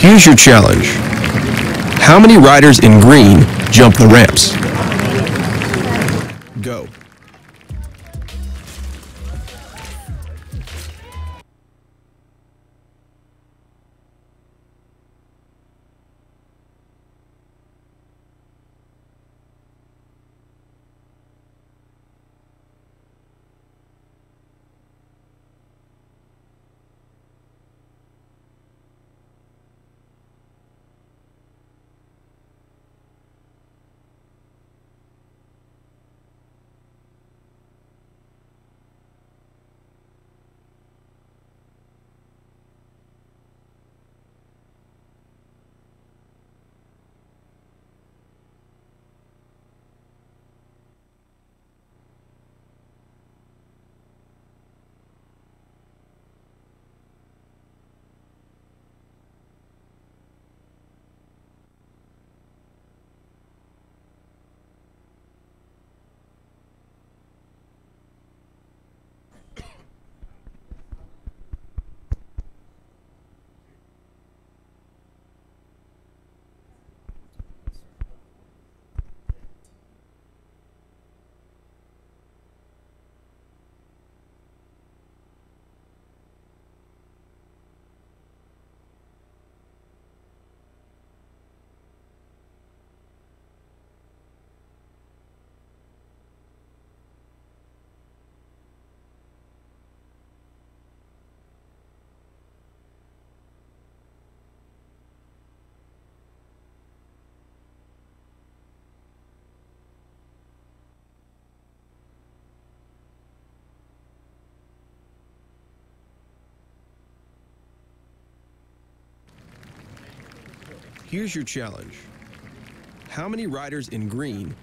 Here's your challenge. How many riders in green jump the ramps? Go. Here's your challenge. How many riders in green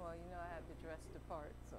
Well, you know I have to dress the part, so.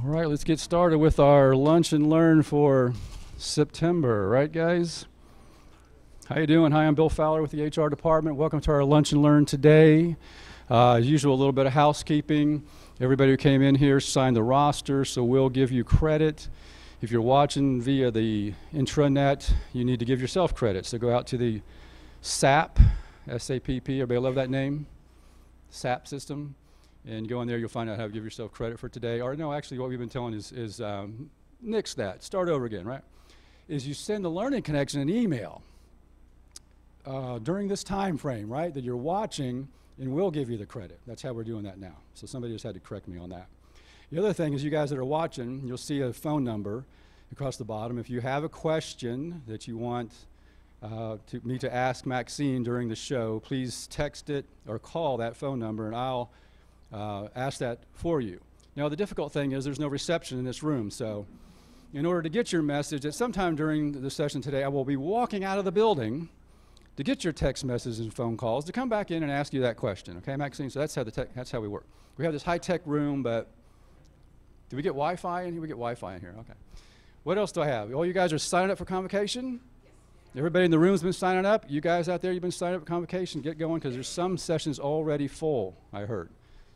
All right, let's get started with our lunch and learn for September, right guys? How you doing? Hi, I'm Bill Fowler with the HR department. Welcome to our lunch and learn today. As usual, a little bit of housekeeping. Everybody who came in here signed the roster, so we'll give you credit. If you're watching via the intranet, you need to give yourself credit. So go out to the SAP, S-A-P-P, everybody love that name? SAP system. And go in there, you'll find out how to give yourself credit for today. Or no, actually what we've been telling is nix that, start over again, right? Is you send the Learning Connection an email during this time frame, right, that you're watching, and we'll give you the credit. That's how we're doing that now. So somebody just had to correct me on that. The other thing is you guys that are watching, you'll see a phone number across the bottom. If you have a question that you want me to ask Maxine during the show, please text it or call that phone number, and I'll ask that for you. Now the difficult thing is there's no reception in this room, so in order to get your message, at some time during the session today, I will be walking out of the building to get your text messages and phone calls to come back in and ask you that question, okay, Maxine? So that's how we work. We have this high-tech room, but do we get Wi-Fi in here? We get Wi-Fi in here, okay. What else do I have? All you guys are signing up for convocation? Yes. Everybody in the room's been signing up? You guys out there, you've been signing up for convocation? Get going, because there's some sessions already full, I heard.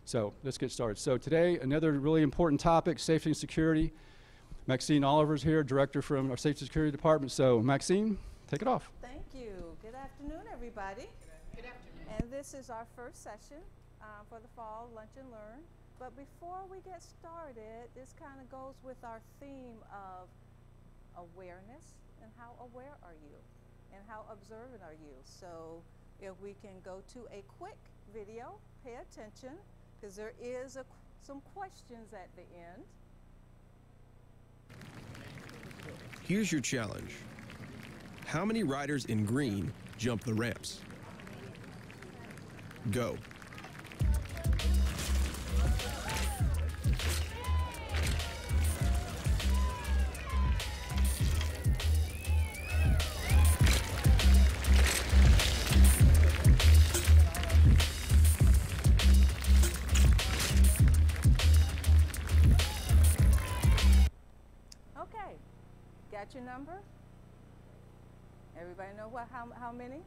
So let's get started. So today, another really important topic, safety and security. Maxine Oliver's here, director from our safety and security department. So Maxine, take it off. Thank you. Good afternoon, everybody. Good afternoon. And this is our first session for the fall lunch and learn. But before we get started, this kind of goes with our theme of awareness and how aware are you and how observant are you. So if we can go to a quick video, pay attention, because there is some questions at the end. Here's your challenge. How many riders in green jump the ramps? Go. Okay, got your number? Everybody know how many?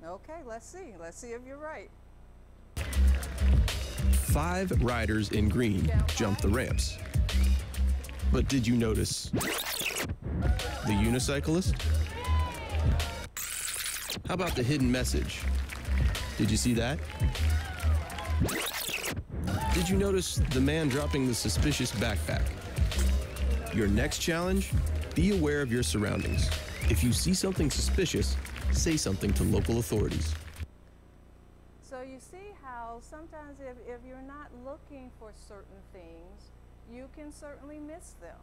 Okay, let's see. Let's see if you're right. 5 riders in green jump the ramps. But did you notice the unicyclist? How about the hidden message? Did you see that? Did you notice the man dropping the suspicious backpack? Your next challenge, be aware of your surroundings. If you see something suspicious, say something to local authorities. So you see how sometimes if you're not looking for certain things, you can certainly miss them.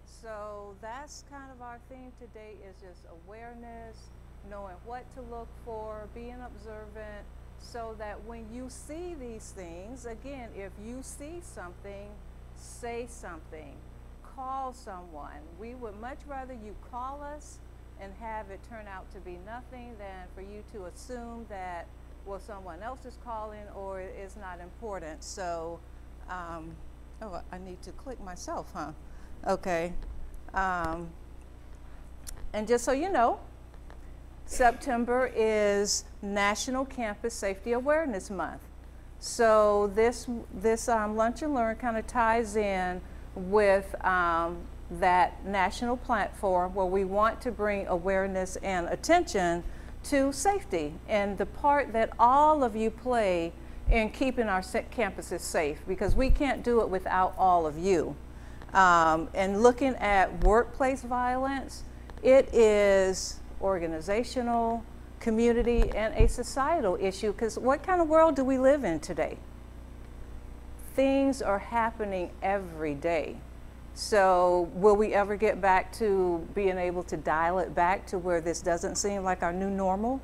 So that's kind of our theme today, is just awareness, knowing what to look for, being observant, so that when you see these things, again, if you see something, say something, call someone. We would much rather you call us and have it turn out to be nothing than for you to assume that, well, someone else is calling or it's not important. So, oh, I need to click myself, huh? Okay. And just so you know, September is National Campus Safety Awareness Month. So this Lunch and Learn kind of ties in with that national platform where we want to bring awareness and attention to safety and the part that all of you play in keeping our campuses safe, because we can't do it without all of you. And looking at workplace violence, it is organizational, community, and a societal issue, because what kind of world do we live in today? Things are happening every day. So will we ever get back to being able to dial it back to where this doesn't seem like our new normal?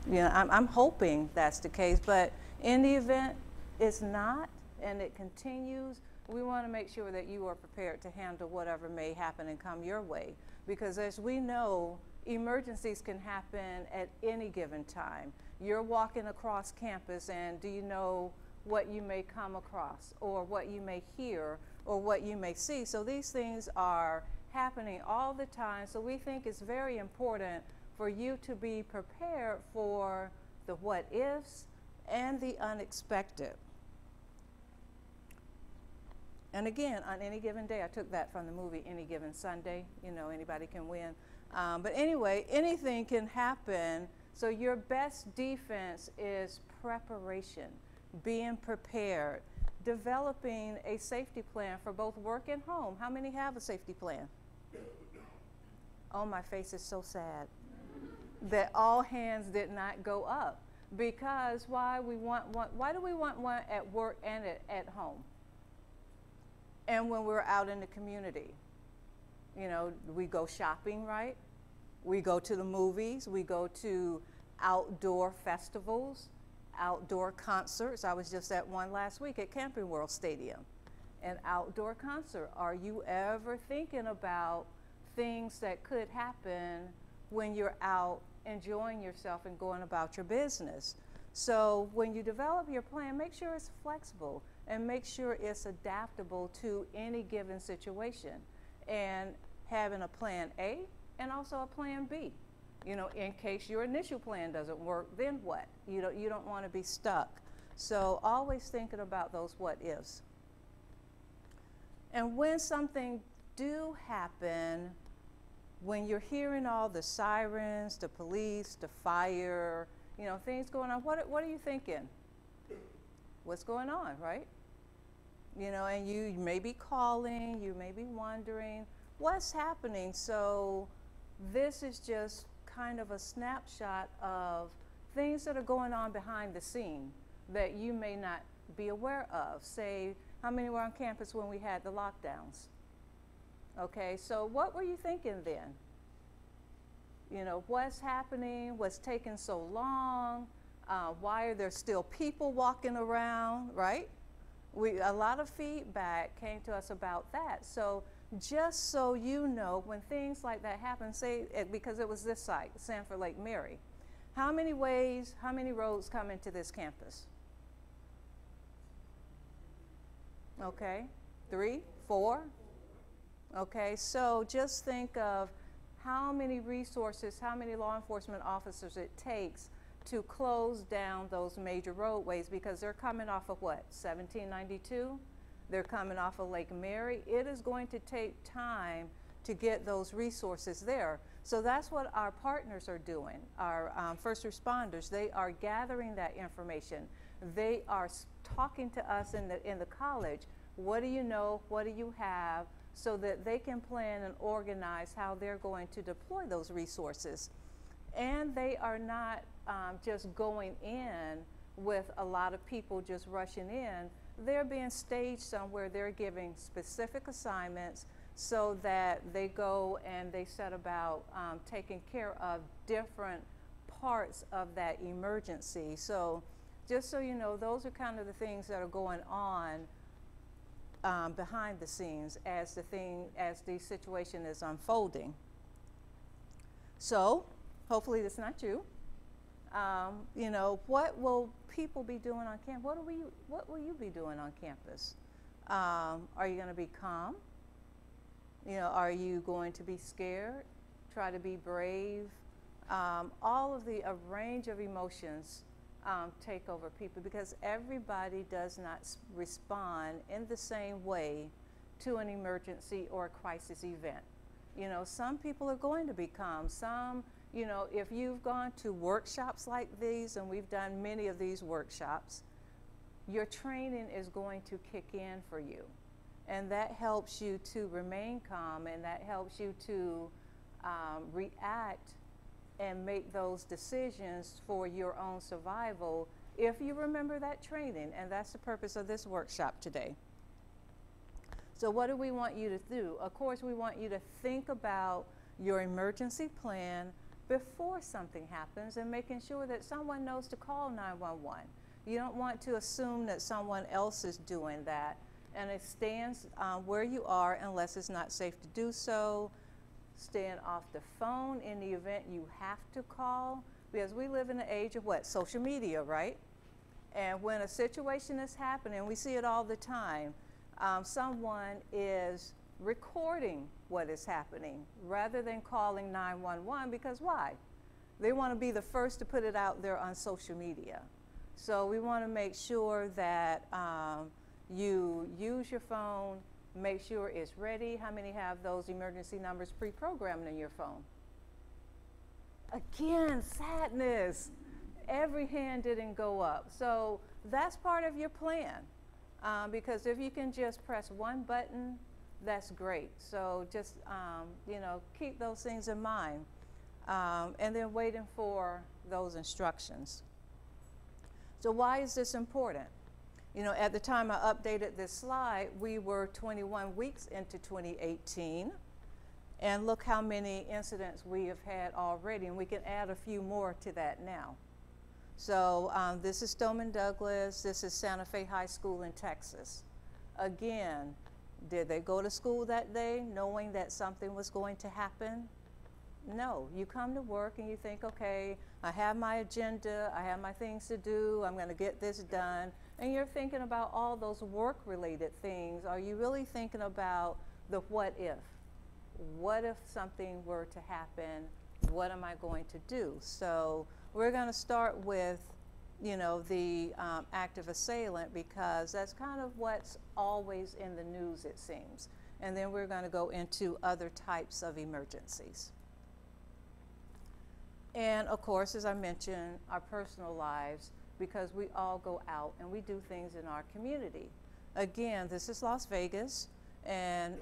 You know, I'm hoping that's the case, but in the event it's not and it continues, we want to make sure that you are prepared to handle whatever may happen and come your way. Because as we know, emergencies can happen at any given time. You're walking across campus and do you know what you may come across or what you may hear or what you may see. So these things are happening all the time. So we think it's very important for you to be prepared for the what ifs and the unexpected. And again, on any given day, I took that from the movie Any Given Sunday, you know, anybody can win. But anyway, anything can happen. So your best defense is preparation, being prepared, developing a safety plan for both work and home. How many have a safety plan? Oh, my face is so sad that all hands did not go up. Because why do we want one at work and at home? And when we're out in the community, you know, we go shopping, right? We go to the movies, we go to outdoor festivals, outdoor concerts. I was just at one last week at Camping World Stadium, an outdoor concert. Are you ever thinking about things that could happen when you're out enjoying yourself and going about your business? So when you develop your plan, make sure it's flexible and make sure it's adaptable to any given situation, and having a plan A and also a plan B. You know, in case your initial plan doesn't work, then what? You don't want to be stuck. So always thinking about those what ifs. And when something do happen, when you're hearing all the sirens, the police, the fire, you know, things going on, what are you thinking? What's going on, right? You know, and you may be calling, you may be wondering what's happening. So this is just kind of a snapshot of things that are going on behind the scene that you may not be aware of. Say, how many were on campus when we had the lockdowns? Okay, so what were you thinking then? You know, what's happening? What's taking so long? Why are there still people walking around, right? A lot of feedback came to us about that. So just so you know, when things like that happen, say, because it was this site, Sanford Lake Mary, how many ways, how many roads come into this campus? Okay, 3, 4? Okay, so just think of how many resources, how many law enforcement officers it takes to close down those major roadways, because they're coming off of what, 1792? They're coming off of Lake Mary. It is going to take time to get those resources there. So that's what our partners are doing, our first responders. They are gathering that information. They are talking to us in the college. What do you know? What do you have? So that they can plan and organize how they're going to deploy those resources. And they are not just going in with a lot of people just rushing in. They're being staged somewhere. They're giving specific assignments so that they go and they set about taking care of different parts of that emergency. So just so you know, those are kind of the things that are going on behind the scenes as the situation is unfolding. So hopefully that's not you. You know, what will people be doing on campus? What will you be doing on campus? Are you going to be calm? You know, are you going to be scared? Try to be brave? All of a range of emotions take over people, because everybody does not respond in the same way to an emergency or a crisis event. You know, some people are going to be calm. Some, you know, if you've gone to workshops like these, and we've done many of these workshops, your training is going to kick in for you. And that helps you to remain calm, and that helps you to react and make those decisions for your own survival if you remember that training. And that's the purpose of this workshop today. So what do we want you to do? Of course, we want you to think about your emergency plan before something happens, and making sure that someone knows to call 911. You don't want to assume that someone else is doing that, and it stands where you are unless it's not safe to do so. Staying off the phone in the event you have to call, because we live in the age of what? Social media, right? And when a situation is happening, we see it all the time, someone is recording what is happening rather than calling 911, because why? They want to be the first to put it out there on social media. So we want to make sure that you use your phone, make sure it's ready. How many have those emergency numbers pre-programmed in your phone? Again, sadness. Every hand didn't go up. So that's part of your plan, because if you can just press one button, that's great. So just, you know, keep those things in mind, and then waiting for those instructions. So why is this important? You know, at the time I updated this slide, we were 21 weeks into 2018. And look how many incidents we have had already, and we can add a few more to that now. So this is Stoneman Douglas, this is Santa Fe High School in Texas. Again, did they go to school that day knowing that something was going to happen? No, you come to work and you think, okay, I have my agenda, I have my things to do, I'm going to get this done. And you're thinking about all those work-related things. Are you really thinking about the what if? What if something were to happen? What am I going to do? So we're going to start with, you know, the active assailant, because that's kind of what's always in the news, it seems. And then we're going to go into other types of emergencies. And of course, as I mentioned, our personal lives, because we all go out and we do things in our community. Again, this is Las Vegas, and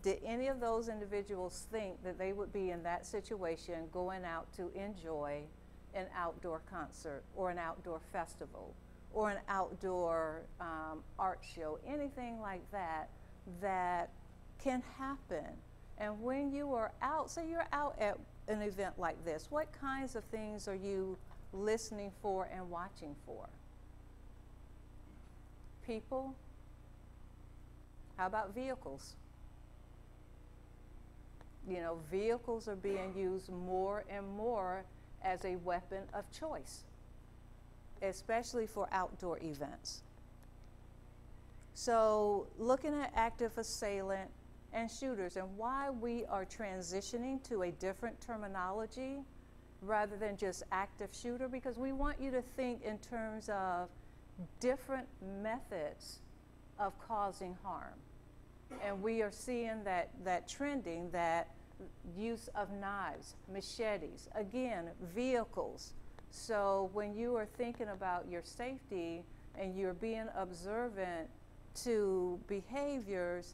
did any of those individuals think that they would be in that situation going out to enjoy an outdoor concert or an outdoor festival or an outdoor art show, anything like that, that can happen? And when you are out, say you're out at an event like this, what kinds of things are you listening for and watching for? People? How about vehicles? You know, vehicles are being used more and more as a weapon of choice, especially for outdoor events. So looking at active assailant and shooters, and why we are transitioning to a different terminology rather than just active shooter, because we want you to think in terms of different methods of causing harm. And we are seeing that trending, that use of knives, machetes, again, vehicles. So when you are thinking about your safety and you're being observant to behaviors,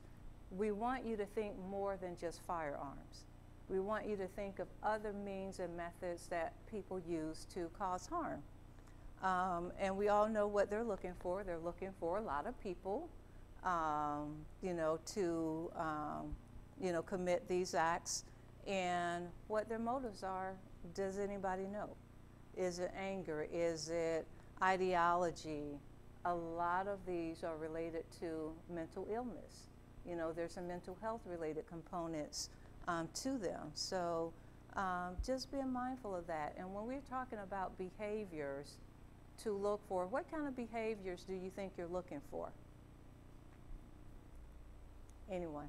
we want you to think more than just firearms. We want you to think of other means and methods that people use to cause harm. And we all know what they're looking for. They're looking for a lot of people, you know, to, you know, commit these acts. And what their motives are, does anybody know? Is it anger? Is it ideology? A lot of these are related to mental illness. You know, there's some mental health related components to them. So just being mindful of that. And when we're talking about behaviors to look for, what kind of behaviors do you think you're looking for? Anyone?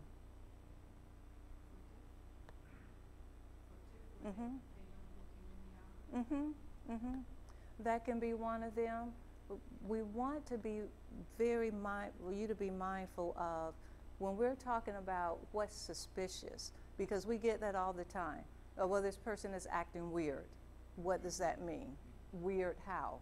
That can be one of them. We want to be very mindful, you to be mindful of when we're talking about what's suspicious, because we get that all the time. Oh, well, this person is acting weird. What does that mean? Weird how?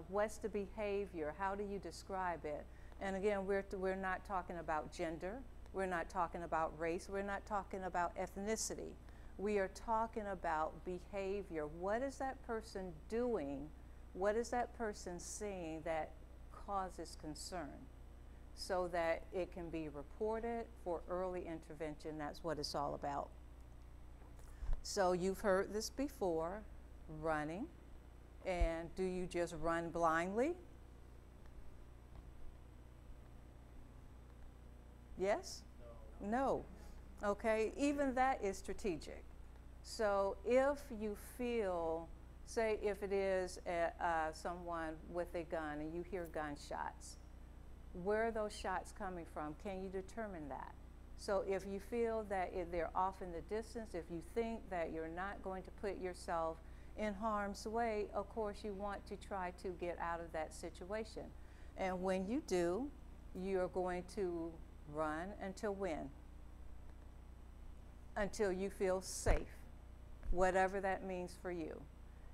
What's the behavior? How do you describe it? And again, we're not talking about gender. We're not talking about race. We're not talking about ethnicity. We are talking about behavior. What is that person doing? What is that person seeing that causes concern? So that it can be reported for early intervention. That's what it's all about. So you've heard this before, running. And do you just run blindly? Yes? No. Okay, even that is strategic. So if you feel Say if it is someone with a gun and you hear gunshots, where are those shots coming from? Can you determine that? So if you feel that they're off in the distance, if you think that you're not going to put yourself in harm's way, of course you want to try to get out of that situation. And when you do, you're going to run until when? Until you feel safe, whatever that means for you.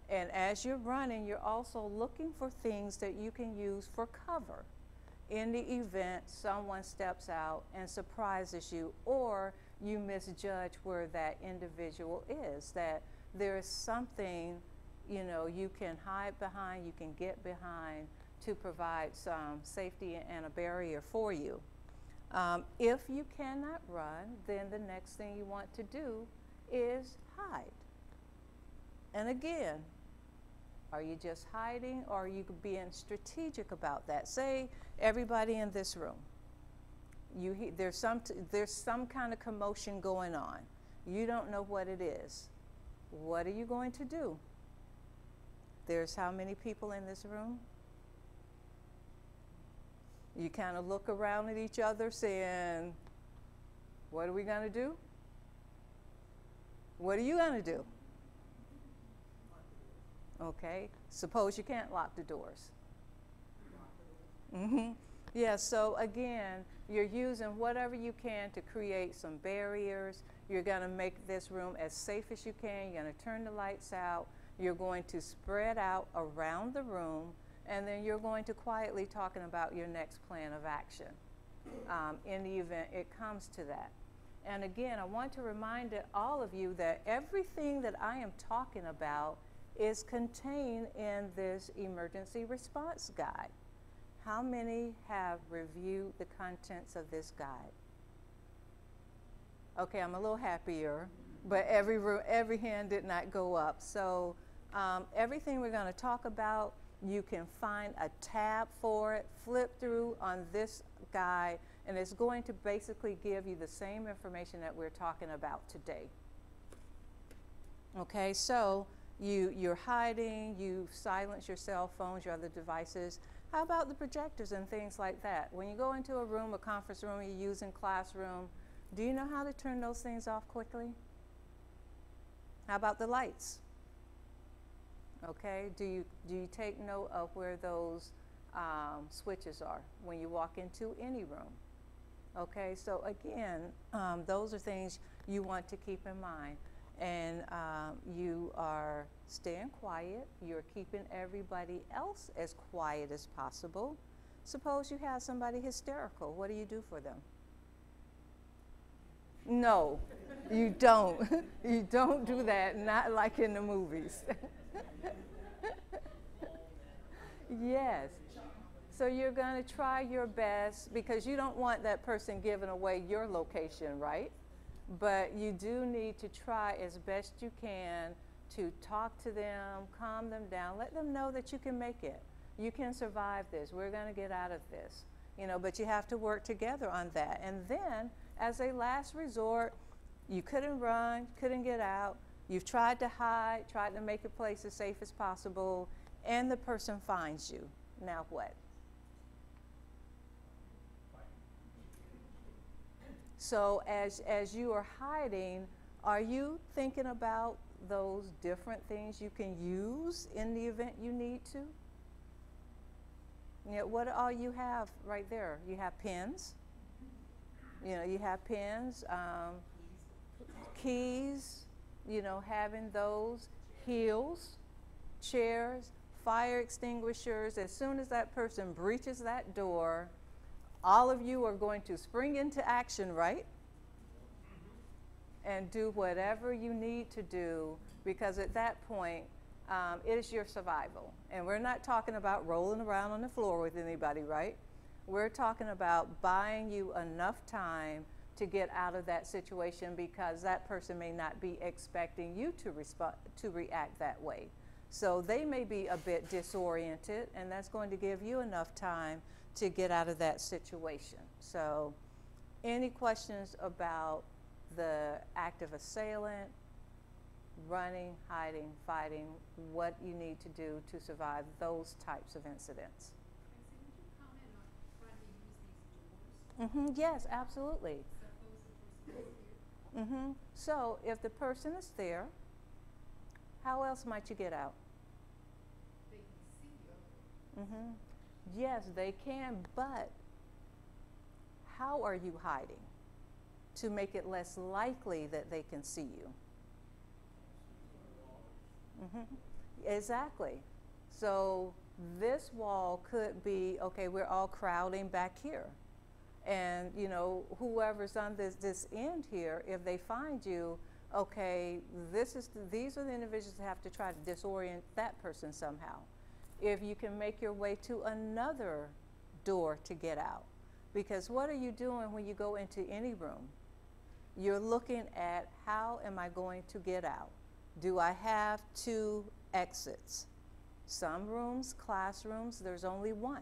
And as you're running, you're also looking for things that you can use for cover in the event someone steps out and surprises you, or you misjudge where that individual is, that there is something, you know, you can hide behind, you can get behind to provide some safety and a barrier for you. If you cannot run, then the next thing you want to do is hide. And again, are you just hiding, or are you being strategic about that? Say everybody in this room, there's some kind of commotion going on. You don't know what it is. What are you going to do? There's how many people in this room? You kind of look around at each other saying, what are we going to do? What are you going to do? Okay, suppose you can't lock the doors. Yeah, so again, you're using whatever you can to create some barriers. You're going to make this room as safe as you can. You're going to turn the lights out. You're going to spread out around the room, and then you're going to quietly talking about your next plan of action in the event it comes to that. And again, I want to remind all of you that everything that I am talking about is contained in this emergency response guide. How many have reviewed the contents of this guide? Okay, I'm a little happier, but every hand did not go up. So everything we're going to talk about, you can find a tab for it, flip through on this guide, and it's going to basically give you the same information that we're talking about today. Okay, so you're hiding, you've silenced your cell phones, your other devices. How about the projectors and things like that? When you go into a room, a conference room you use in classroom, do you know how to turn those things off quickly? How about the lights? Okay, do you take note of where those switches are when you walk into any room? Okay, so again, those are things you want to keep in mind. And you are staying quiet, you're keeping everybody else as quiet as possible. Suppose you have somebody hysterical, what do you do for them? No, you don't. You don't do that, not like in the movies. Yes, so you're going to try your best, because you don't want that person giving away your location, right? But you do need to try as best you can to talk to them, calm them down, let them know that you can make it. You can survive this. We're going to get out of this. You know, but you have to work together on that. And then, as a last resort, you couldn't run, couldn't get out. You've tried to hide, tried to make your place as safe as possible, and the person finds you. Now what? So as you are hiding, are you thinking about those different things you can use in the event you need to? You know, what all you have right there? You have pens. You know, you have pens, keys, you know, having those, heels, chairs, fire extinguishers. As soon as that person breaches that door, all of you are going to spring into action, right? And do whatever you need to do, because at that point, it is your survival. And we're not talking about rolling around on the floor with anybody, right? We're talking about buying you enough time to get out of that situation, because that person may not be expecting you to react that way. So they may be a bit disoriented, and that's going to give you enough time to get out of that situation. So any questions about the active assailant, running, hiding, fighting, what you need to do to survive those types of incidents. Yes, absolutely. So if the person is there, how else might you get out? They can see you. Yes, they can, but how are you hiding to make it less likely that they can see you? Exactly. So this wall could be, okay, we're all crowding back here. And, you know, whoever's on this end here, if they find you, okay, these are the individuals that have to try to disorient that person somehow. If you can make your way to another door to get out. Because what are you doing when you go into any room? You're looking at, how am I going to get out? Do I have 2 exits? Some rooms, classrooms, there's only one.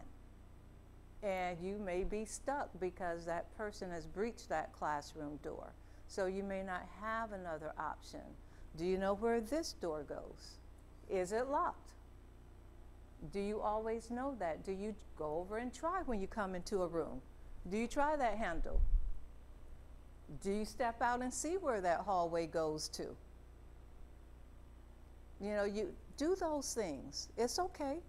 And you may be stuck because that person has breached that classroom door. So you may not have another option. Do you know where this door goes? Is it locked? Do you always know that? Do you go over and try when you come into a room? Do you try that handle? Do you step out and see where that hallway goes to? You know, you do those things. It's okay.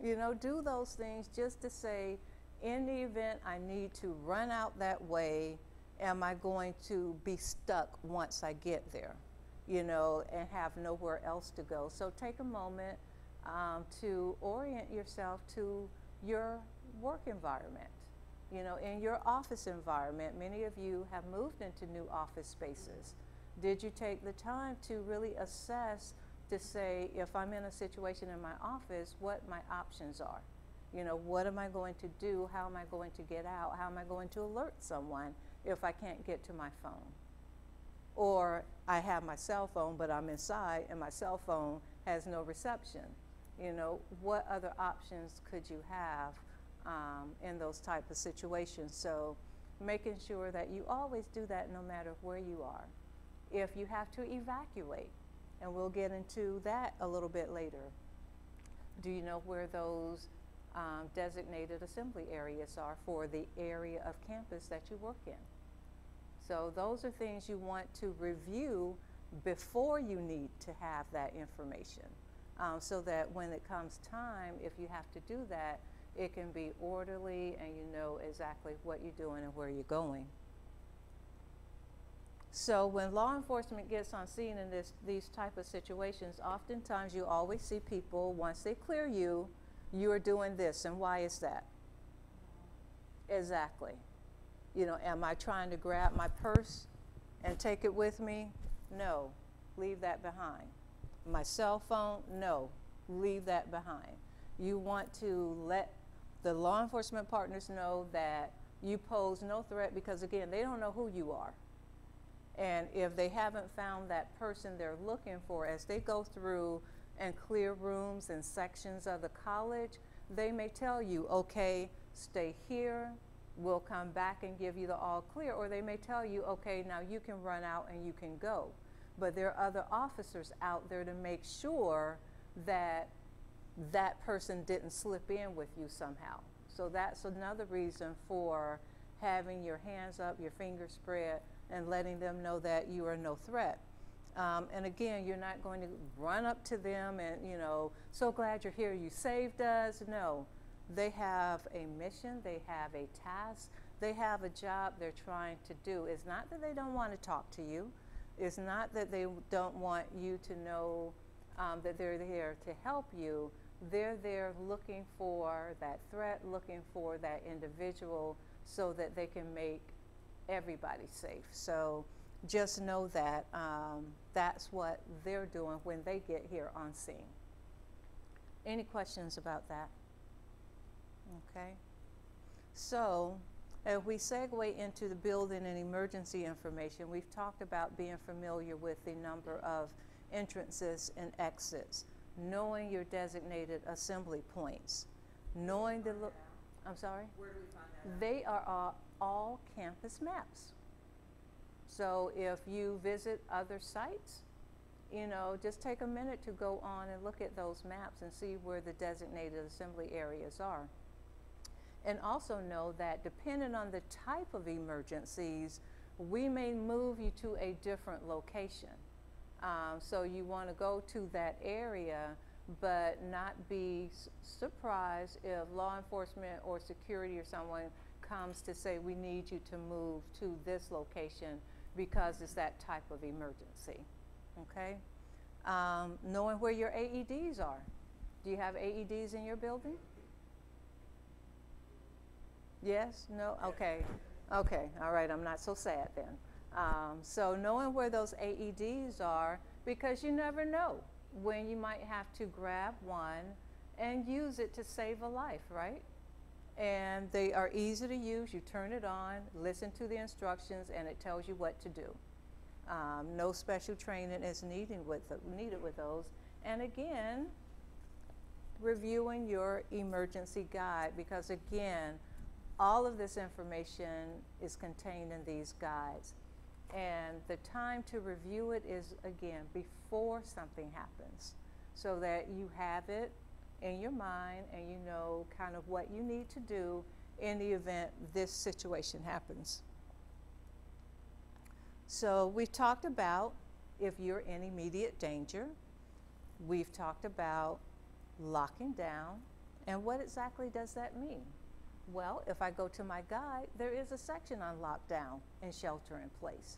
You know, do those things just to say, in the event I need to run out that way, am I going to be stuck once I get there? You know, and have nowhere else to go. So take a moment to orient yourself to your work environment. You know, in your office environment, many of you have moved into new office spaces. Did you take the time to really assess to say, if I'm in a situation in my office, what my options are? You know, what am I going to do? How am I going to get out? How am I going to alert someone if I can't get to my phone? Or I have my cell phone, but I'm inside and my cell phone has no reception. You know, what other options could you have in those type of situations? So making sure that you always do that no matter where you are. If you have to evacuate, and we'll get into that a little bit later, do you know where those designated assembly areas are for the area of campus that you work in? So those are things you want to review before you need to have that information, so that when it comes time, if you have to do that, it can be orderly and you know exactly what you're doing and where you're going. So when law enforcement gets on scene in these type of situations, oftentimes you always see people, once they clear you, you are doing this. And why is that? Exactly. You know, am I trying to grab my purse and take it with me? No, leave that behind. My cell phone? No, leave that behind. You want to let the law enforcement partners know that you pose no threat, because again, they don't know who you are. And if they haven't found that person they're looking for, as they go through and clear rooms and sections of the college, they may tell you, okay, stay here, we'll come back and give you the all clear. Or they may tell you, okay, now you can run out and you can go. But there are other officers out there to make sure that that person didn't slip in with you somehow. So that's another reason for having your hands up, your fingers spread, and letting them know that you are no threat. And again, you're not going to run up to them and, you know, so glad you're here, you saved us. No, they have a mission, they have a task, they have a job they're trying to do. It's not that they don't want to talk to you. It's not that they don't want you to know that they're there to help you. They're there looking for that threat, looking for that individual so that they can make everybody safe. So just know that that's what they're doing when they get here on scene. Any questions about that? Okay. So if we segue into the building and emergency information, we've talked about being familiar with the number of entrances and exits, knowing your designated assembly points, knowing the, I'm sorry? Where do we find that? They are all campus maps. So if you visit other sites you know, just take a minute to go on and look at those maps and see where the designated assembly areas are. And also know that depending on the type of emergencies, we may move you to a different location. So you want to go to that area, but not be surprised if law enforcement or security or someone comes to say, we need you to move to this location because it's that type of emergency, okay? Knowing where your AEDs are. Do you have AEDs in your building? Yes? No? Okay. Okay, all right, I'm not so sad then. So knowing where those AEDs are, because you never know when you might have to grab one and use it to save a life, right? And they are easy to use. You turn it on, listen to the instructions, and it tells you what to do. No special training is needed with those. And again, reviewing your emergency guide, because again, all of this information is contained in these guides. And the time to review it is, again, before something happens, so that you have it in your mind and you know kind of what you need to do in the event this situation happens. So we've talked about if you're in immediate danger. We've talked about locking down. And what exactly does that mean? Well, if I go to my guide, there is a section on lockdown and shelter in place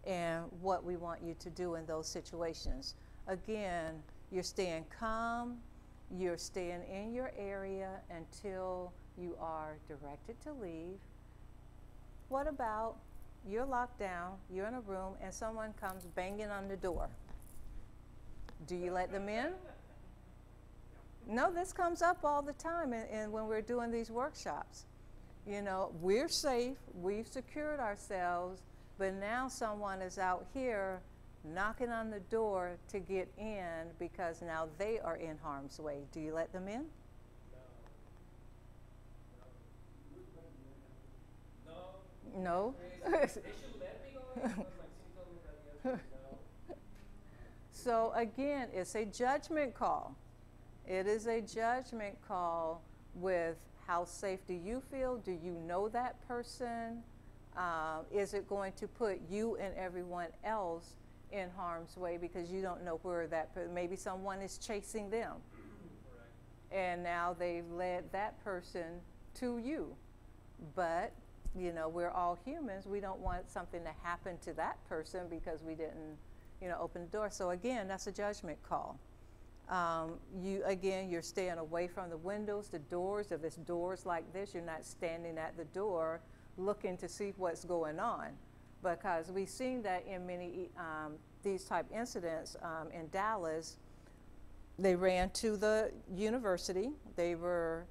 and what we want you to do in those situations. Again, you're staying calm, you're staying in your area until you are directed to leave. What about you're locked down, you're in a room, and someone comes banging on the door? Do you let them in? No, this comes up all the time and when we're doing these workshops. You know, we're safe, we've secured ourselves, but now someone is out here knocking on the door to get in because now they are in harm's way. Do you let them in? No. They should let me go in, but like she told me that yesterday, no. So again, it's a judgment call. It is a judgment call with how safe do you feel? Do you know that person? Is it going to put you and everyone else in harm's way because you don't know where that, maybe someone is chasing them. Correct. And now they've led that person to you. But, you know, we're all humans. We don't want something to happen to that person because we didn't, you know, open the door. So again, that's a judgment call. You're staying away from the windows, the doors. If it's doors like this, you're not standing at the door looking to see what's going on. Because we've seen that in many these type incidents in Dallas. They ran to the university. They were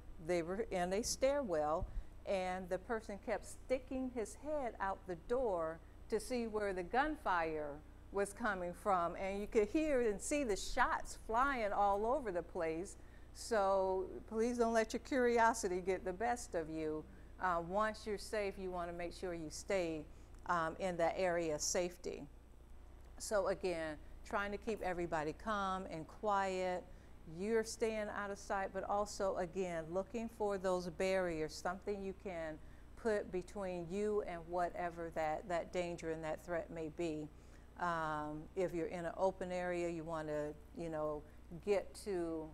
in a stairwell, and the person kept sticking his head out the door to see where the gunfire was coming from, and you could hear and see the shots flying all over the place. So please don't let your curiosity get the best of you. Once you're safe, you want to make sure you stay in that area of safety. So again, trying to keep everybody calm and quiet. You're staying out of sight, but also again, looking for those barriers, something you can put between you and whatever that danger and that threat may be. If you're in an open area, you want to, you know, get to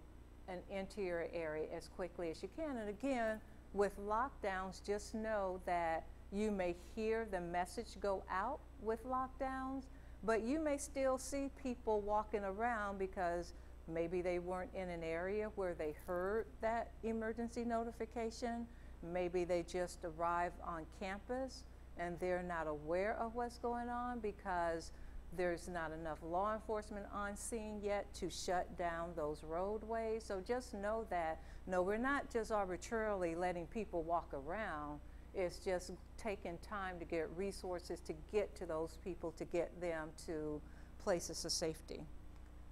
an interior area as quickly as you can. And again, with lockdowns, just know that you may hear the message go out with lockdowns, but you may still see people walking around because maybe they weren't in an area where they heard that emergency notification. Maybe they just arrived on campus and they're not aware of what's going on because there's not enough law enforcement on scene yet to shut down those roadways. So just know that, no, we're not just arbitrarily letting people walk around. It's just taking time to get resources to get to those people, to get them to places of safety.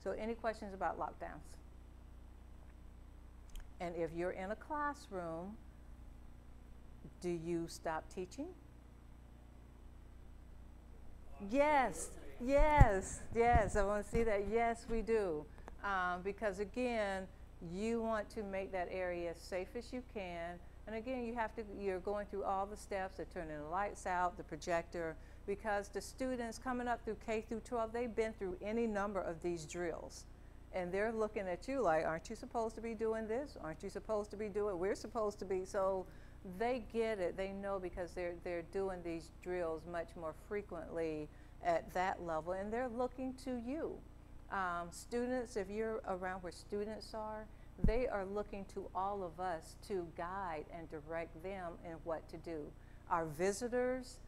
So any questions about lockdowns? And if you're in a classroom, do you stop teaching? Yes. Yes, yes, I want to see that. Yes, we do. Because again, you want to make that area as safe as you can. And again, you're going through all the steps of turning the lights out, the projector, because the students coming up through K through 12, they've been through any number of these drills. And they're looking at you like, aren't you supposed to be doing this? Aren't you supposed to be doing, we're supposed to be. So they get it, they know, because they're doing these drills much more frequently at that level, and they're looking to you. Students, if you're around where students are, they are looking to all of us to guide and direct them in what to do. Our visitors,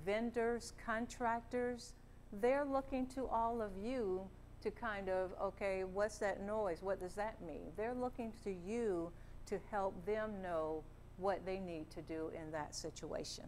vendors, contractors, they're looking to all of you to kind of, okay, what's that noise? What does that mean? They're looking to you to help them know what they need to do in that situation.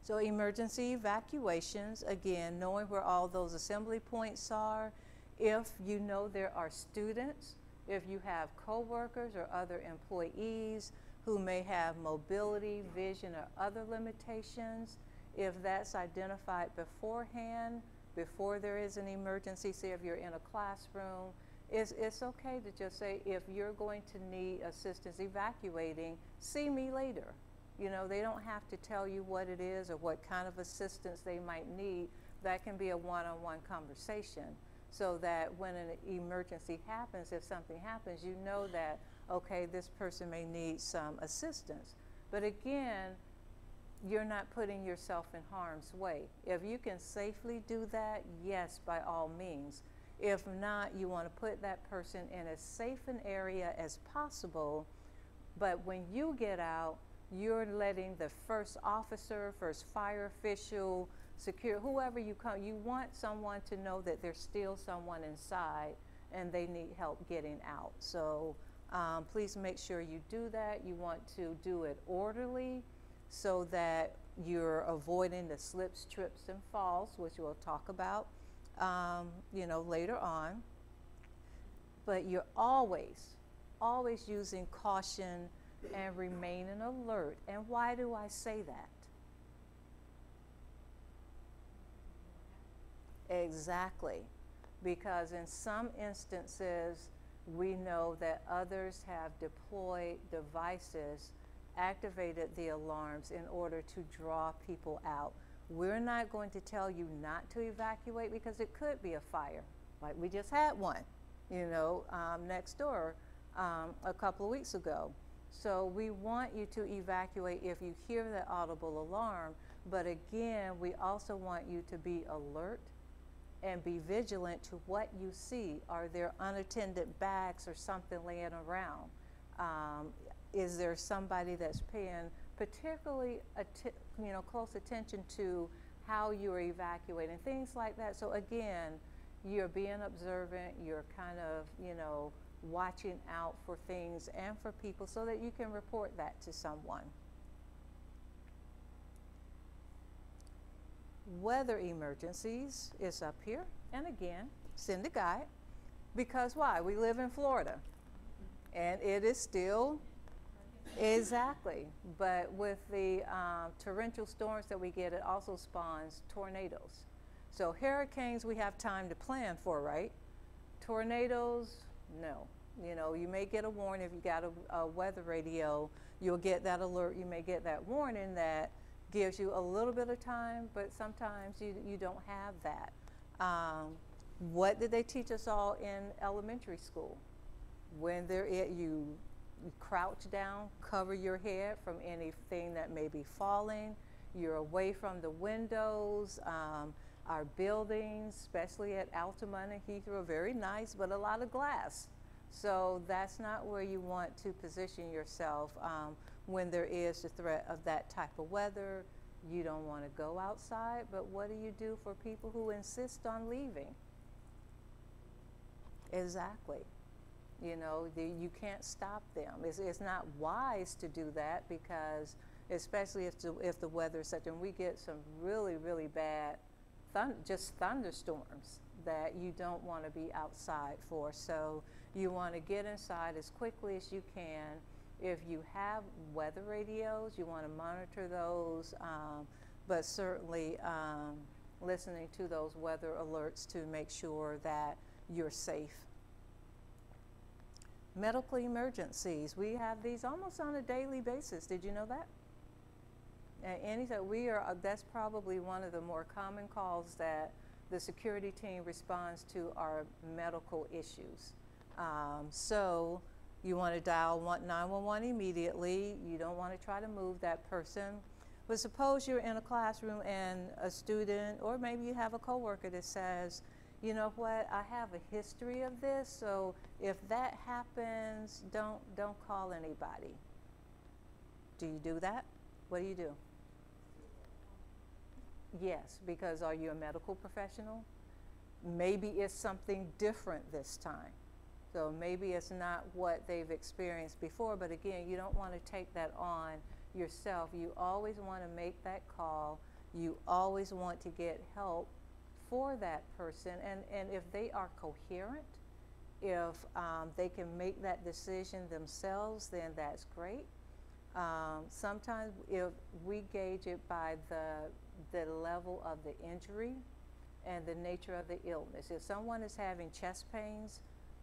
So emergency evacuations, again, knowing where all those assembly points are. If you know there are students, if you have coworkers or other employees who may have mobility, vision, or other limitations, if that's identified beforehand, before there is an emergency, say if you're in a classroom, it's okay to just say, if you're going to need assistance evacuating, see me later. You know, they don't have to tell you what it is or what kind of assistance they might need. That can be a one-on-one conversation, so that when an emergency happens, if something happens, you know that, okay, this person may need some assistance. But again, you're not putting yourself in harm's way. If you can safely do that, yes, by all means. If not, you want to put that person in as safe an area as possible. But when you get out, you're letting the first officer, first fire official, secure, whoever you come, you want someone to know that there's still someone inside and they need help getting out. So please make sure you do that. You want to do it orderly so that you're avoiding the slips, trips, and falls, which we'll talk about you know, later on. But you're always using caution and remaining alert. And why do I say that? Exactly, because in some instances, we know that others have deployed devices, activated the alarms in order to draw people out. We're not going to tell you not to evacuate, because it could be a fire, like we just had one, you know, next door a couple of weeks ago. So we want you to evacuate if you hear the audible alarm, but again, we also want you to be alert and be vigilant to what you see. Are there unattended bags or something laying around? Is there somebody that's paying particularly you know, close attention to how you're evacuating, things like that. So again, you're being observant, you're kind of, you know, watching out for things and for people so that you can report that to someone. Weather emergencies is up here, and again, send a guide, because why? We live in Florida, and it is still, exactly, but with the torrential storms that we get, it also spawns tornadoes. So hurricanes we have time to plan for, right? Tornadoes, no. You know, you may get a warning if you got a weather radio, you'll get that alert, you may get that warning that gives you a little bit of time, but sometimes you don't have that. What did they teach us all in elementary school? When you crouch down, cover your head from anything that may be falling, you're away from the windows. Our buildings, especially at Altamont and Heathrow, are very nice, but a lot of glass. So that's not where you want to position yourself when there is the threat of that type of weather. You don't want to go outside, but what do you do for people who insist on leaving? Exactly. You know, you can't stop them. It's not wise to do that, because especially if the weather is such, and we get some really, really bad just thunderstorms that you don't want to be outside for. So you want to get inside as quickly as you can. If you have weather radios, you want to monitor those, but certainly listening to those weather alerts to make sure that you're safe. Medical emergencies, we have these almost on a daily basis. Did you know that? That's probably one of the more common calls that the security team responds to are medical issues. So you want to dial 911 immediately. You don't want to try to move that person. But suppose you're in a classroom and a student, or maybe you have a coworker that says, you know what, I have a history of this, so if that happens, don't call anybody. Do you do that? What do you do? Yes, because are you a medical professional? Maybe it's something different this time. So maybe it's not what they've experienced before, but again, you don't want to take that on yourself. You always want to make that call. You always want to get help for that person. And if they are coherent, if they can make that decision themselves, then that's great. Sometimes if we gauge it by the level of the injury and the nature of the illness. If someone is having chest pains,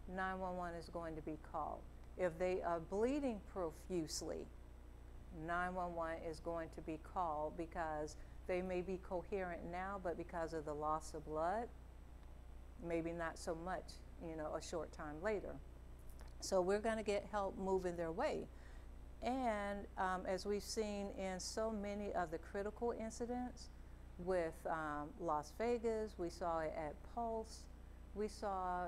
911 is going to be called. If they are bleeding profusely, 911 is going to be called because they may be coherent now, but because of the loss of blood, maybe not so much, a short time later. So we're going to get help moving their way. And as we've seen in so many of the critical incidents with Las Vegas, we saw it at Pulse, we saw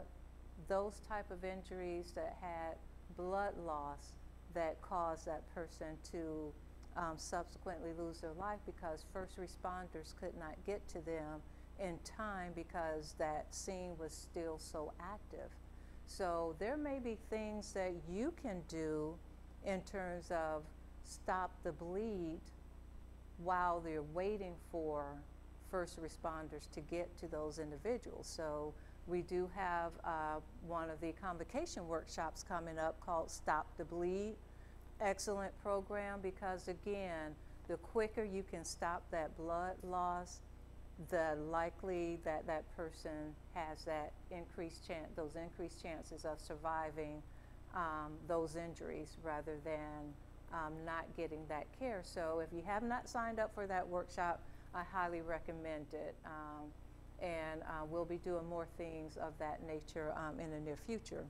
those type of injuries that had blood loss that caused that person to subsequently lose their life because first responders could not get to them in time because that scene was still so active. So there may be things that you can do in terms of stop the bleed while they're waiting for first responders to get to those individuals. So we do have one of the convocation workshops coming up called Stop the Bleed. Excellent program because again, the quicker you can stop that blood loss, the likely that that person has that those increased chances of surviving those injuries rather than not getting that care. So if you have not signed up for that workshop, I highly recommend it. And we'll be doing more things of that nature in the near future.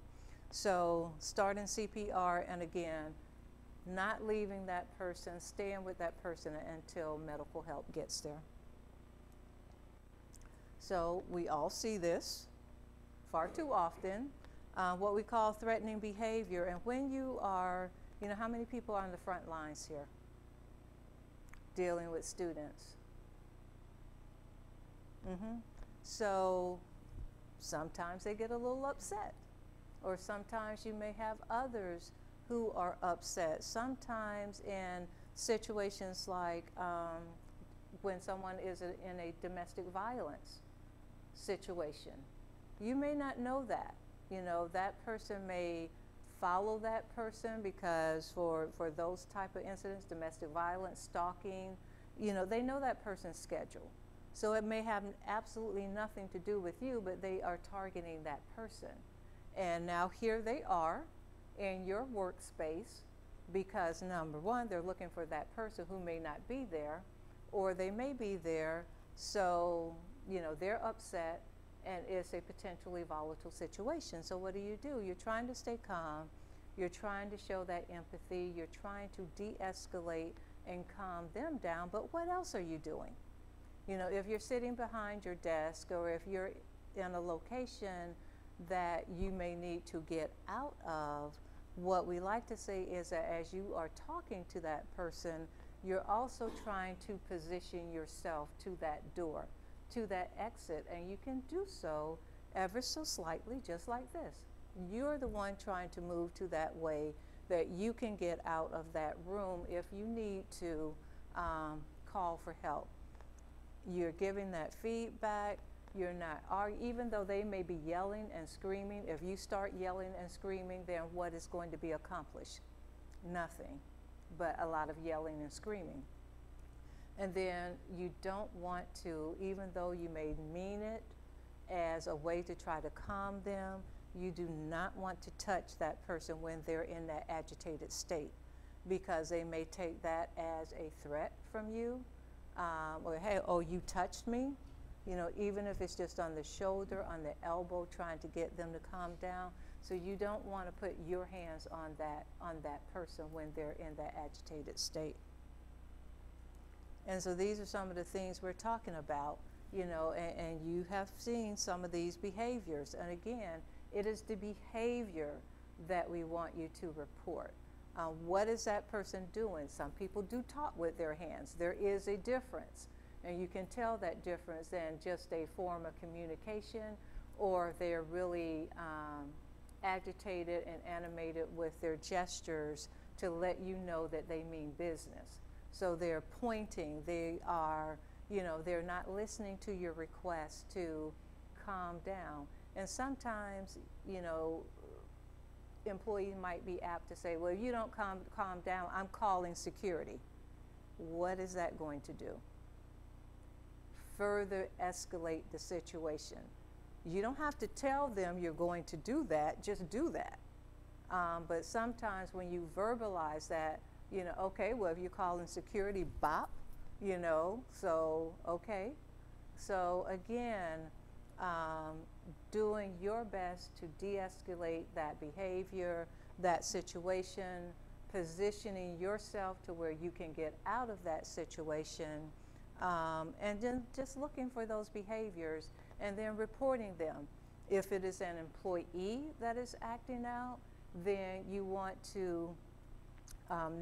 So starting CPR, and again, not leaving that person, staying with that person until medical help gets there. So we all see this far too often, what we call threatening behavior. And when you are, how many people are on the front lines here dealing with students? So sometimes they get a little upset, or sometimes you may have others who are upset. Sometimes in situations like when someone is in a domestic violence situation, you may not know that. That person may follow that person because for those type of incidents, domestic violence, stalking, they know that person's schedule. So it may have absolutely nothing to do with you, but they are targeting that person. And now here they are in your workspace because number one, they're looking for that person who may not be there, or they may be there, so they're upset and it's a potentially volatile situation. So what do? You're trying to stay calm, you're trying to show that empathy, you're trying to de-escalate and calm them down, but what else are you doing? If you're sitting behind your desk, or if you're in a location that you may need to get out of, what we like to say is that as you are talking to that person, you're also trying to position yourself to that door, to that exit, and you can do so ever so slightly, just like this. You're the one trying to move to that way that you can get out of that room if you need to call for help. You're giving that feedback. You're not even though they may be yelling and screaming, if you start yelling and screaming, then what is going to be accomplished? Nothing but a lot of yelling and screaming. And then you don't want to, even though you may mean it as a way to try to calm them, you do not want to touch that person when they're in that agitated state, because they may take that as a threat from you, or hey, oh, you touched me. You know, even if it's just on the shoulder, on the elbow, trying to get them to calm down. So you don't want to put your hands on that person when they're in that agitated state. And so these are some of the things we're talking about, you know, and you have seen some of these behaviors. And again, it is the behavior that we want you to report. What is that person doing? Some people do talk with their hands. There is a difference. And you can tell that difference in just a form of communication, or they're really agitated and animated with their gestures to let you know that they mean business. So they're pointing, they are, you know, they're not listening to your request to calm down. And sometimes, you know, employees might be apt to say, well, you don't calm down, I'm calling security. What is that going to do? Further escalate the situation. You don't have to tell them you're going to do that, just do that. But sometimes when you verbalize that, you know, okay, well, if you're calling security, bop, you know, so, okay. So again, doing your best to de-escalate that behavior, that situation, positioning yourself to where you can get out of that situation, and then just looking for those behaviors and then reporting them. If it is an employee that is acting out, then you want to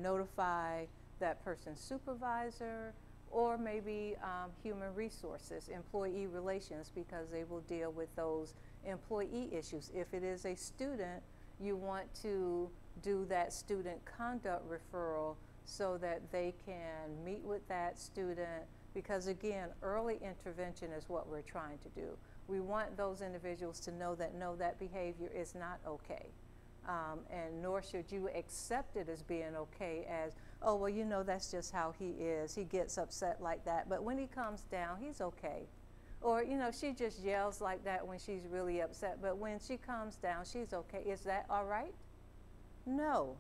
notify that person's supervisor, or maybe human resources, employee relations, because they will deal with those employee issues. If it is a student, you want to do that student conduct referral so that they can meet with that student, because again, early intervention is what we're trying to do. We want those individuals to know that no, that behavior is not okay. And nor should you accept it as being okay, as, oh, well, you know, that's just how he is. He gets upset like that, but when he comes down, he's okay. Or, you know, she just yells like that when she's really upset, but when she calms down, she's okay. Is that all right? No.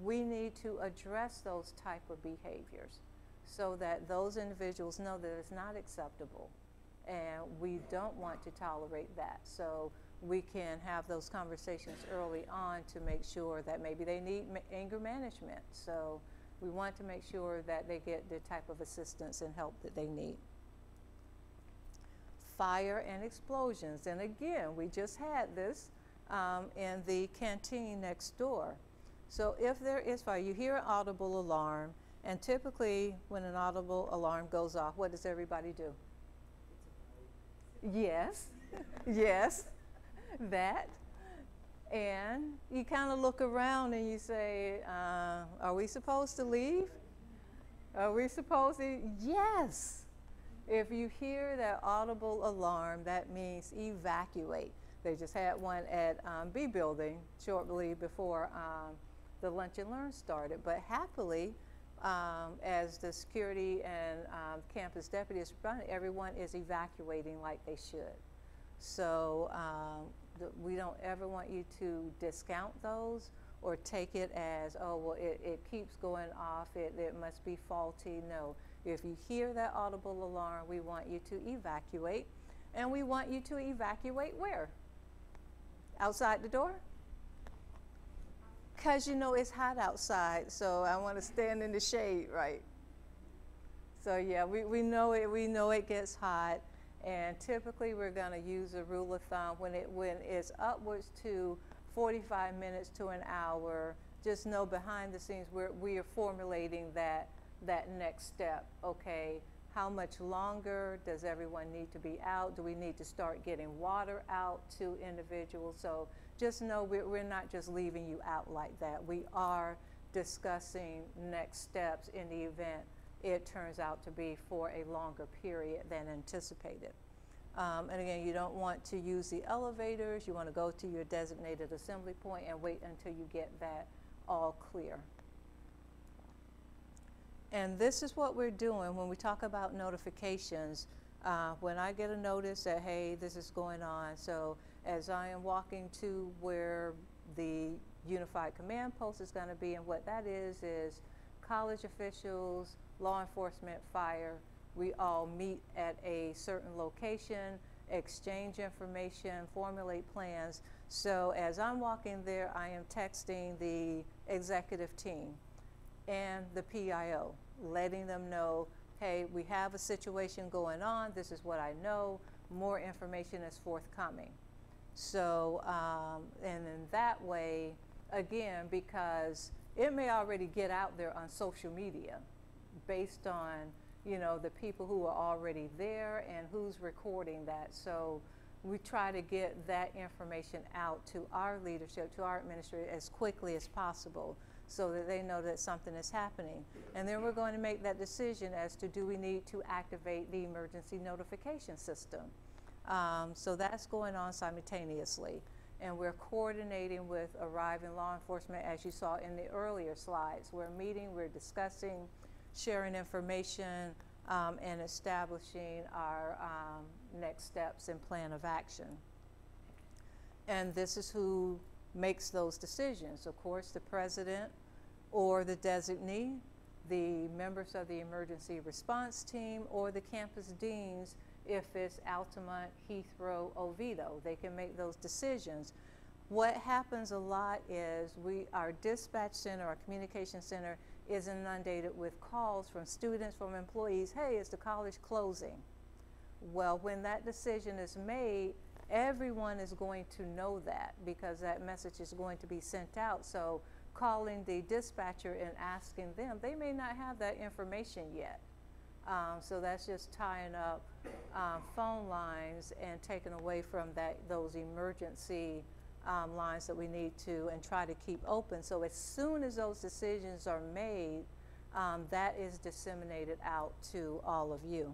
We need to address those type of behaviors so that those individuals know that it's not acceptable, and we don't want to tolerate that. So we can have those conversations early on to make sure that maybe they need anger management. So we want to make sure that they get the type of assistance and help that they need. Fire and explosions. And again, we just had this in the canteen next door. So if there is fire, you hear an audible alarm, and typically when an audible alarm goes off, what does everybody do? Yes, yes, that. And you kind of look around and you say, are we supposed to leave? Are we supposed to? Yes. If you hear that audible alarm, that means evacuate. They just had one at B building shortly before the Lunch and Learn started. But happily, as the security and campus deputies responded, everyone is evacuating like they should. So we don't ever want you to discount those or take it as, oh, well, it keeps going off, it must be faulty. No, if you hear that audible alarm, we want you to evacuate. And we want you to evacuate where? Outside the door? Because you know it's hot outside, so I want to stand in the shade, right? So yeah, we know it gets hot, and typically we're going to use a rule of thumb when it's upwards to 45 minutes to an hour. Just know behind the scenes we are formulating that next step. Okay, how much longer does everyone need to be out? Do we need to start getting water out to individuals? So just know we're not just leaving you out like that. We are discussing next steps in the event it turns out to be for a longer period than anticipated. And again, you don't want to use the elevators. You want to go to your designated assembly point and wait until you get that all clear. And this is what we're doing when we talk about notifications. When I get a notice that, hey, this is going on, so as I am walking to where the Unified Command Post is going to be, and what that is college officials, law enforcement, fire, we all meet at a certain location, exchange information, formulate plans. So as I'm walking there, I am texting the executive team and the PIO, letting them know, hey, we have a situation going on, this is what I know, more information is forthcoming. So, and in that way, again, because it may already get out there on social media based on, you know, the people who are already there and who's recording that. So we try to get that information out to our leadership, to our administrators as quickly as possible so that they know that something is happening. And then we're going to make that decision as to do we need to activate the emergency notification system. So that's going on simultaneously. And we're coordinating with arriving law enforcement, as you saw in the earlier slides. We're meeting, we're discussing, sharing information, and establishing our next steps and plan of action. And this is who makes those decisions. Of course, the president or the designee, the members of the emergency response team, or the campus deans if it's Altamont, Heathrow, Oviedo. They can make those decisions. What happens a lot is our dispatch center, our communication center, is inundated with calls from students, from employees, hey, is the college closing? Well, when that decision is made, everyone is going to know that because that message is going to be sent out. So calling the dispatcher and asking them, they may not have that information yet. So that's just tying up phone lines and taking away from those emergency lines that we need to and try to keep open. So as soon as those decisions are made, that is disseminated out to all of you.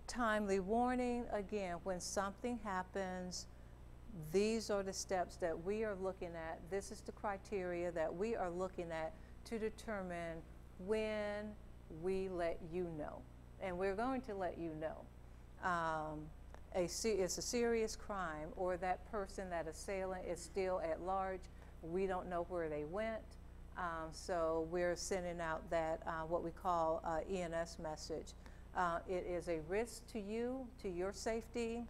Timely warning, again, when something happens, these are the steps that we are looking at. This is the criteria that we are looking at to determine when we let you know. And we're going to let you know. It's a serious crime, or that person, that assailant, is still at large. We don't know where they went. So we're sending out that, what we call ENS message. It is a risk to you, to your safety,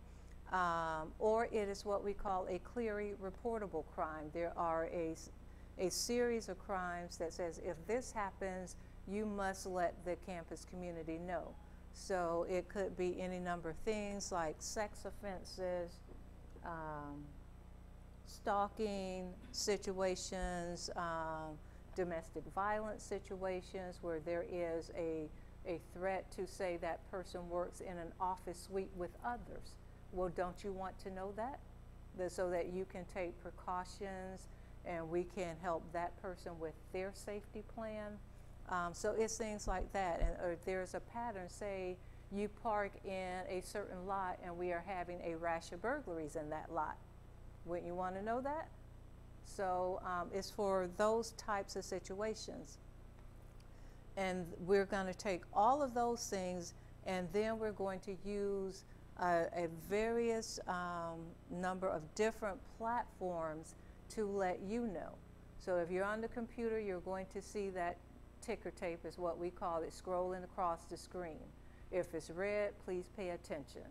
or it is what we call a clearly reportable crime. There are a series of crimes that says if this happens, you must let the campus community know. So it could be any number of things like sex offenses, stalking situations, domestic violence situations where there is a threat to say that person works in an office suite with others. Well, don't you want to know that? So that you can take precautions and we can help that person with their safety plan. So it's things like that. And or if there's a pattern, say you park in a certain lot and we are having a rash of burglaries in that lot. Wouldn't you want to know that? So it's for those types of situations. And we're going to take all of those things and then we're going to use a various number of different platforms to let you know. So if you're on the computer, you're going to see that ticker tape is what we call it, scrolling across the screen. If it's red, please pay attention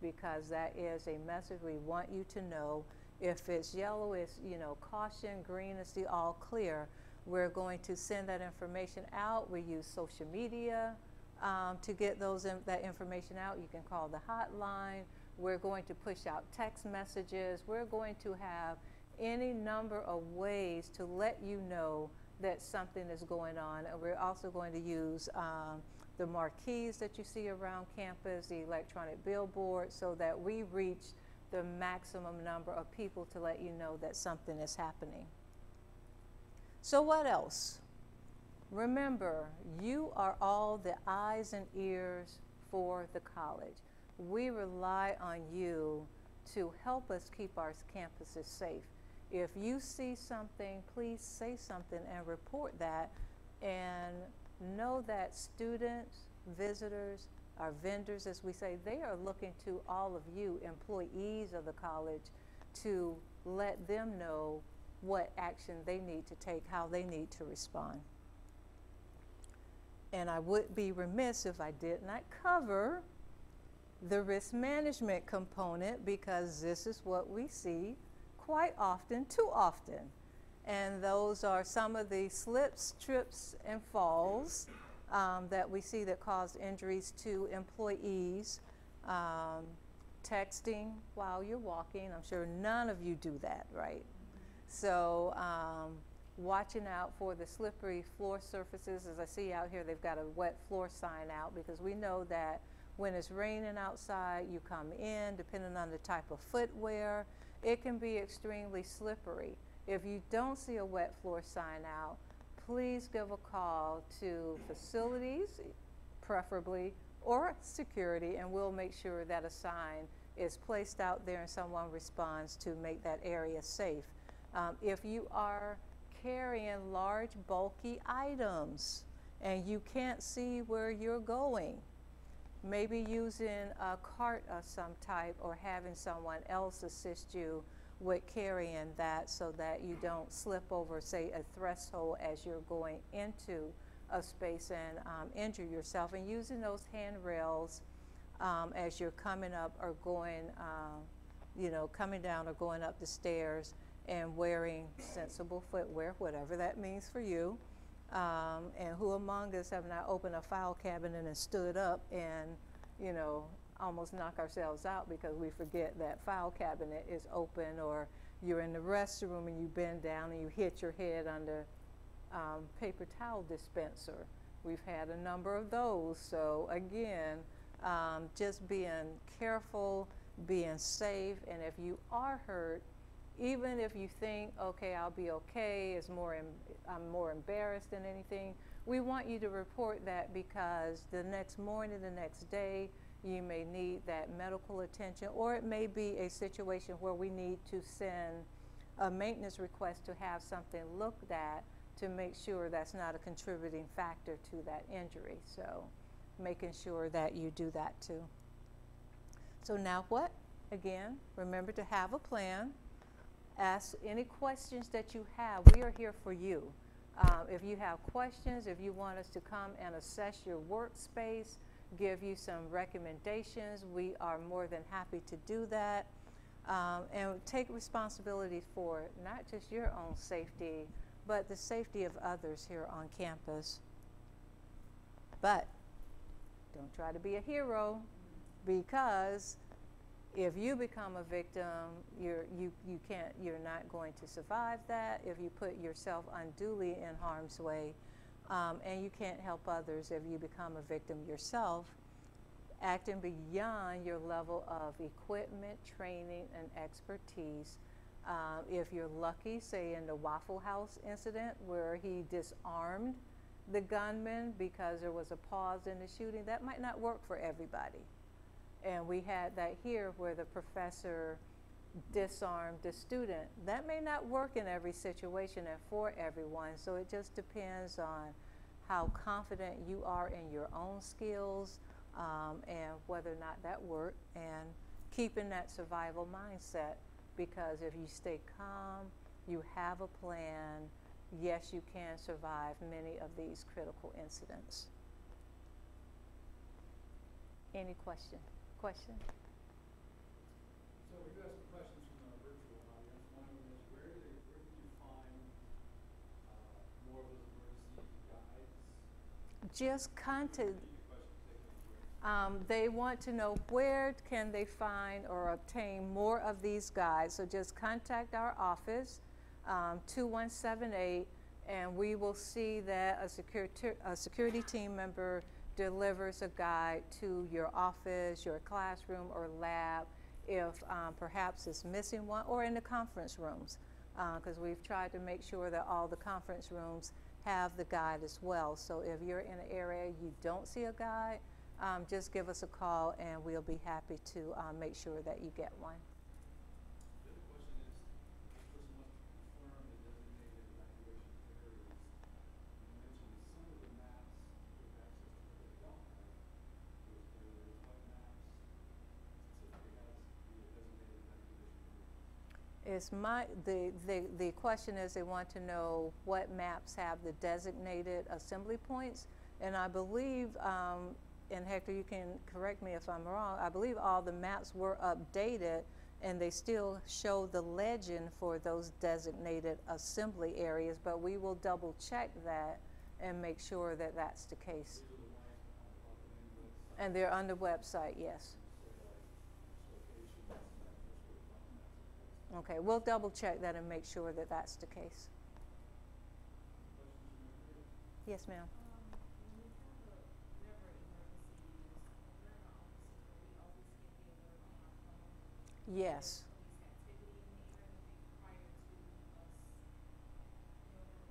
because that is a message we want you to know. If it's yellow, it's, you know, caution. Green is the all clear. We're going to send that information out. We use social media to get that information out. You can call the hotline. We're going to push out text messages. We're going to have any number of ways to let you know that something is going on. And we're also going to use the marquees that you see around campus, the electronic billboards, so that we reach the maximum number of people to let you know that something is happening. So what else? Remember, you are all the eyes and ears for the college. We rely on you to help us keep our campuses safe. If you see something, please say something and report that. And know that students, visitors, our vendors, as we say, they are looking to all of you, employees of the college, to let them know what action they need to take, how they need to respond. And I would be remiss if I did not cover the risk management component, because this is what we see quite often, too often. And those are some of the slips, trips, and falls that we see that cause injuries to employees. Texting while you're walking, I'm sure none of you do that, right? So watching out for the slippery floor surfaces. As I see out here, they've got a wet floor sign out, because we know that when it's raining outside, you come in, depending on the type of footwear, it can be extremely slippery. If you don't see a wet floor sign out, please give a call to facilities, preferably, or security, and we'll make sure that a sign is placed out there and someone responds to make that area safe. If you are carrying large, bulky items and you can't see where you're going, maybe using a cart of some type or having someone else assist you with carrying that so that you don't slip over, say, a threshold as you're going into a space and injure yourself, and using those handrails as you're coming up or going, coming down or going up the stairs, and wearing sensible footwear, whatever that means for you. And who among us have not opened a file cabinet and stood up and, almost knock ourselves out because we forget that file cabinet is open, or you're in the restroom and you bend down and you hit your head under paper towel dispenser. We've had a number of those. So again, just being careful, being safe, and if you are hurt, even if you think, okay, I'll be okay, I'm more embarrassed than anything, we want you to report that, because the next morning, the next day, you may need that medical attention, or it may be a situation where we need to send a maintenance request to have something looked at to make sure that's not a contributing factor to that injury. So making sure that you do that too. So now what? Again, remember to have a plan. Ask any questions that you have. We are here for you. If you have questions, if you want us to come and assess your workspace, give you some recommendations, we are more than happy to do that. And take responsibility for not just your own safety, but the safety of others here on campus. But don't try to be a hero, because if you become a victim, you're not going to survive that. If you put yourself unduly in harm's way, and you can't help others if you become a victim yourself, acting beyond your level of equipment, training, and expertise. If you're lucky, say in the Waffle House incident where he disarmed the gunman because there was a pause in the shooting, that might not work for everybody. And we had that here where the professor disarmed the student. That may not work in every situation and for everyone, so it just depends on how confident you are in your own skills, and whether or not that worked, and keeping that survival mindset, because if you stay calm, you have a plan, yes, you can survive many of these critical incidents. Any question? Question? So we've got some questions from our virtual audience. One of them is, where did you find more of those emergency guides? Just contact. They want to know where can they find or obtain more of these guides. So just contact our office, 2178, and we will see that a security team member delivers a guide to your office, your classroom, or lab, if perhaps it's missing one, or in the conference rooms, because we've tried to make sure that all the conference rooms have the guide as well. So if you're in an area you don't see a guide, just give us a call and we'll be happy to make sure that you get one. The other question is, this person wants to confirm the designated evacuation areas. You mentioned some of the maps The question is they want to know what maps have the designated assembly points, and I believe, and Hector, you can correct me if I'm wrong, I believe all the maps were updated and they still show the legend for those designated assembly areas, but we will double check that and make sure that that's the case. And they're on the website, yes. Okay, we'll double check that and make sure that that's the case. Yes, ma'am. Yes.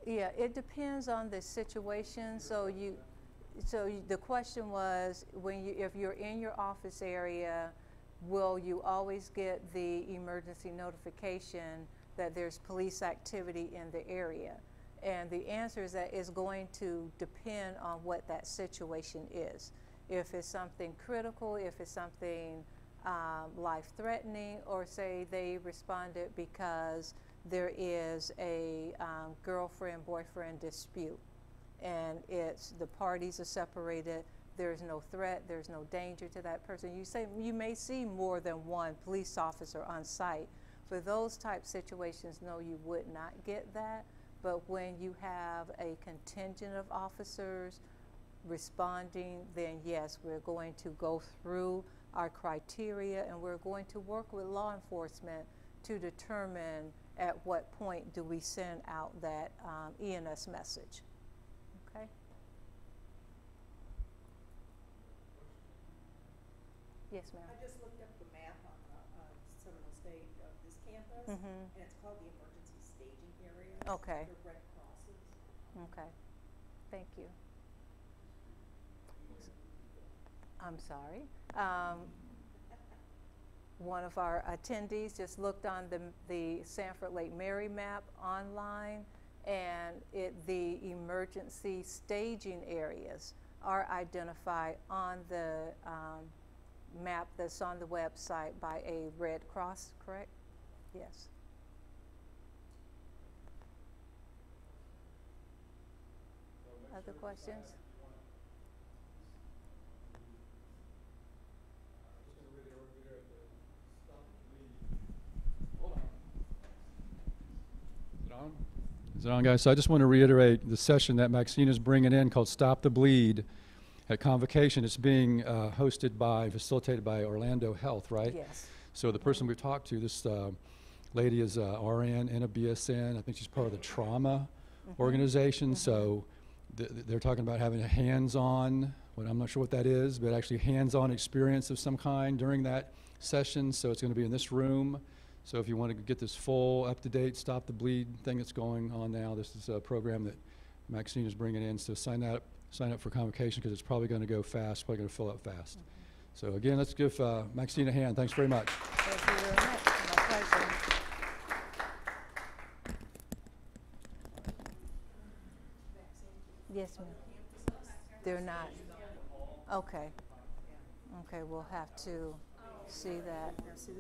Yeah, it depends on the situation. The question was, if you're in your office area, will you always get the emergency notification that there's police activity in the area? And the answer is that it's going to depend on what that situation is. If it's something critical, if it's something life-threatening, or say they responded because there is a girlfriend-boyfriend dispute and the parties are separated, there's no threat, there's no danger to that person. You may see more than one police officer on site. For those type situations, no, you would not get that. But when you have a contingent of officers responding, then yes, we're going to go through our criteria and we're going to work with law enforcement to determine at what point do we send out that ENS message. Okay? Yes, ma'am. I just looked up the map on Seminole State of this campus, Mm-hmm. and it's called the emergency staging area. Okay. The Red Crosses. Okay. Thank you. I'm sorry. One of our attendees just looked on the Sanford Lake Mary map online, and the emergency staging areas are identified on the map that's on the website by a Red Cross, correct? Yes. Other questions? Is it on, guys? So I just want to reiterate the session that Maxine is bringing in called Stop the Bleed at Convocation. It's being facilitated by Orlando Health, right? Yes. So the person we talked to, this lady is RN and a BSN. I think she's part of the trauma organization. So they're talking about having a hands-on, I'm not sure what that is, but actually hands-on experience of some kind during that session. So it's going to be in this room. So if you want to get this full, up-to-date, Stop the Bleed thing that's going on now, this is a program that Maxine is bringing in. So sign up for Convocation because it's probably going to go fast, probably going to fill up fast. So again, let's give Maxine a hand. Thanks very much. Thank you very much. My pleasure. Yes, ma'am. They're not. Okay. Okay, we'll have to see that.